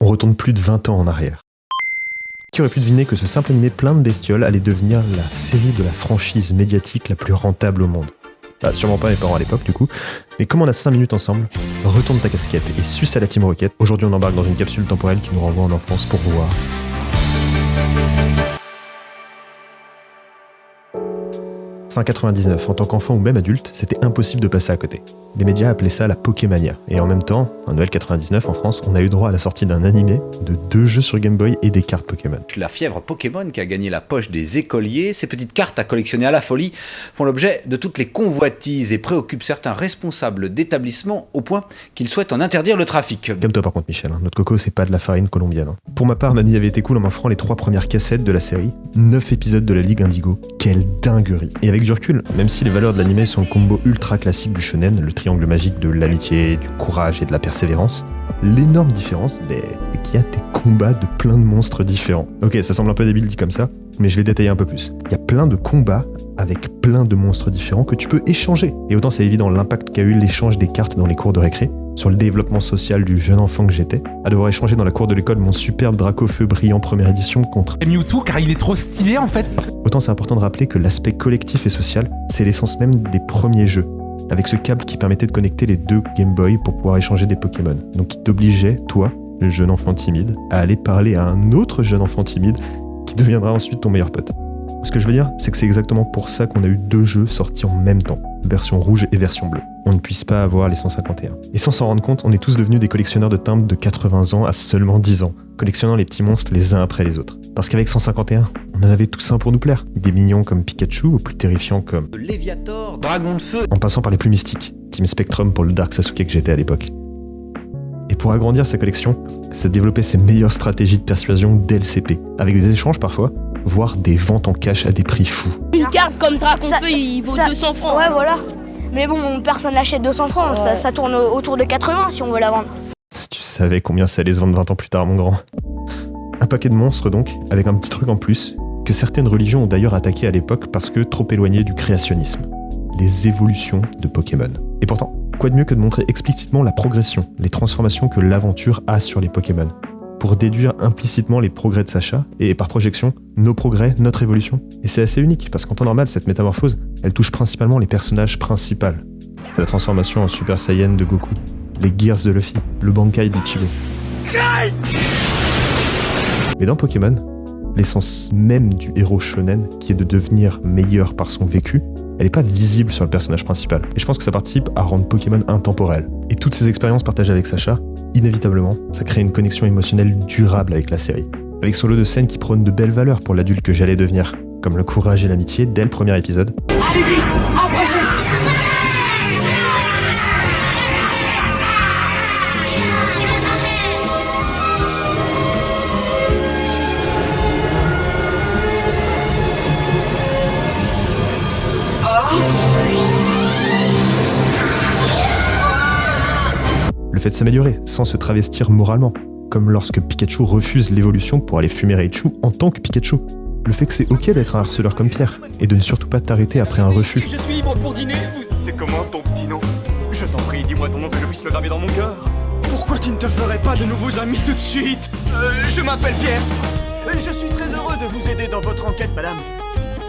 On retourne plus de 20 ans en arrière. Qui aurait pu deviner que ce simple animé plein de bestioles allait devenir la série de la franchise médiatique la plus rentable au monde? Bah, sûrement pas mes parents à l'époque du coup, mais comme on a 5 minutes ensemble, retourne ta casquette et suce à la Team Rocket. Aujourd'hui on embarque dans une capsule temporelle qui nous renvoie en enfance pour voir. Fin 99, en tant qu'enfant ou même adulte, c'était impossible de passer à côté. Les médias appelaient ça la Pokémania. Et en même temps, en Noël 99 en France, on a eu droit à la sortie d'un animé, de 2 jeux sur Game Boy et des cartes Pokémon. La fièvre Pokémon qui a gagné la poche des écoliers, ces petites cartes à collectionner à la folie font l'objet de toutes les convoitises et préoccupent certains responsables d'établissements au point qu'ils souhaitent en interdire le trafic. Calme-toi par contre Michel, notre coco c'est pas de la farine colombienne. Pour ma part, mamie avait été cool en m'offrant les 3 premières cassettes de la série, 9 épisodes de la Ligue Indigo, quelle dinguerie. Et avec du recul, même si les valeurs de l'anime sont le combo ultra classique du shonen, le triangle magique de l'amitié, du courage et de la persévérance, l'énorme différence, c'est qu'il y a des combats de plein de monstres différents. Ok, ça semble un peu débile dit comme ça, mais je vais détailler un peu plus. Il y a plein de combats avec plein de monstres différents que tu peux échanger. Et autant c'est évident l'impact qu'a eu l'échange des cartes dans les cours de récré, sur le développement social du jeune enfant que j'étais, à devoir échanger dans la cour de l'école mon superbe Dracofeu brillant première édition contre Mewtwo car il est trop stylé en fait. Autant c'est important de rappeler que l'aspect collectif et social, c'est l'essence même des premiers jeux, avec ce câble qui permettait de connecter les 2 Game Boy pour pouvoir échanger des Pokémon. Donc qui t'obligeait, toi, le jeune enfant timide, à aller parler à un autre jeune enfant timide qui deviendra ensuite ton meilleur pote. Ce que je veux dire, c'est que c'est exactement pour ça qu'on a eu 2 jeux sortis en même temps, version rouge et version bleue. On ne puisse pas avoir les 151. Et sans s'en rendre compte, on est tous devenus des collectionneurs de timbres de 80 ans à seulement 10 ans, collectionnant les petits monstres les uns après les autres. Parce qu'avec 151, on en avait tous un pour nous plaire. Des mignons comme Pikachu, aux plus terrifiants comme Léviator, Dragon de Feu, en passant par les plus mystiques, Team Spectrum pour le Dark Sasuke que j'étais à l'époque. Et pour agrandir sa collection, c'est de développer ses meilleures stratégies de persuasion dès le CP, avec des échanges parfois, voire des ventes en cash à des prix fous. Une carte comme Dragon de Feu, il vaut 200 francs. Ouais, voilà. Mais bon, personne l'achète 200 francs, ouais. ça tourne autour de 80 si on veut la vendre. Si tu savais combien ça allait se vendre 20 ans plus tard, mon grand. Un paquet de monstres donc, avec un petit truc en plus, que certaines religions ont d'ailleurs attaqué à l'époque parce que trop éloignées du créationnisme. Les évolutions de Pokémon. Et pourtant, quoi de mieux que de montrer explicitement la progression, les transformations que l'aventure a sur les Pokémon, pour déduire implicitement les progrès de Sacha, et par projection, nos progrès, notre évolution. Et c'est assez unique, parce qu'en temps normal, cette métamorphose, elle touche principalement les personnages principaux. C'est la transformation en Super Saiyan de Goku, les Gears de Luffy, le Bankai d'Ichigo. Mais dans Pokémon, l'essence même du héros shonen, qui est de devenir meilleur par son vécu, elle n'est pas visible sur le personnage principal. Et je pense que ça participe à rendre Pokémon intemporel. Et toutes ces expériences partagées avec Sacha, inévitablement, ça crée une connexion émotionnelle durable avec la série. Avec son lot de scènes qui prônent de belles valeurs pour l'adulte que j'allais devenir, comme le courage et l'amitié dès le premier épisode. Allez-y, embrassez! Le fait de s'améliorer, sans se travestir moralement, comme lorsque Pikachu refuse l'évolution pour aller fumer Raichu en tant que Pikachu. Le fait que c'est ok d'être un harceleur comme Pierre, et de ne surtout pas t'arrêter après un refus. Je suis libre pour dîner. C'est comment ton petit nom? Je t'en prie, dis-moi ton nom que je puisse le graver dans mon cœur. Pourquoi tu ne te ferais pas de nouveaux amis tout de suite? Je m'appelle Pierre. Je suis très heureux de vous aider dans votre enquête, madame.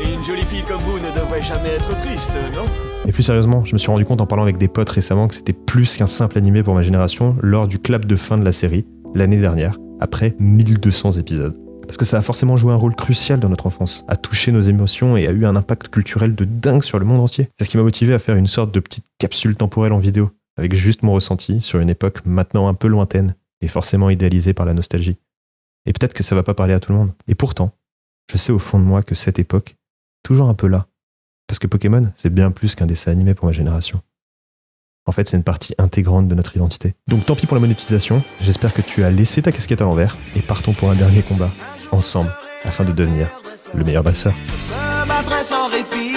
Et une jolie fille comme vous ne devrait jamais être triste, non? Et plus sérieusement, je me suis rendu compte en parlant avec des potes récemment que c'était plus qu'un simple animé pour ma génération lors du clap de fin de la série, l'année dernière, après 1200 épisodes. Parce que ça a forcément joué un rôle crucial dans notre enfance, a touché nos émotions et a eu un impact culturel de dingue sur le monde entier. C'est ce qui m'a motivé à faire une sorte de petite capsule temporelle en vidéo, avec juste mon ressenti sur une époque maintenant un peu lointaine et forcément idéalisée par la nostalgie. Et peut-être que ça va pas parler à tout le monde. Et pourtant, je sais au fond de moi que cette époque, toujours un peu là, parce que Pokémon, c'est bien plus qu'un dessin animé pour ma génération. En fait, c'est une partie intégrante de notre identité. Donc tant pis pour la monétisation, j'espère que tu as laissé ta casquette à l'envers et partons pour un dernier combat, ensemble, afin de devenir le meilleur dresseur. Je m'adresse en répit.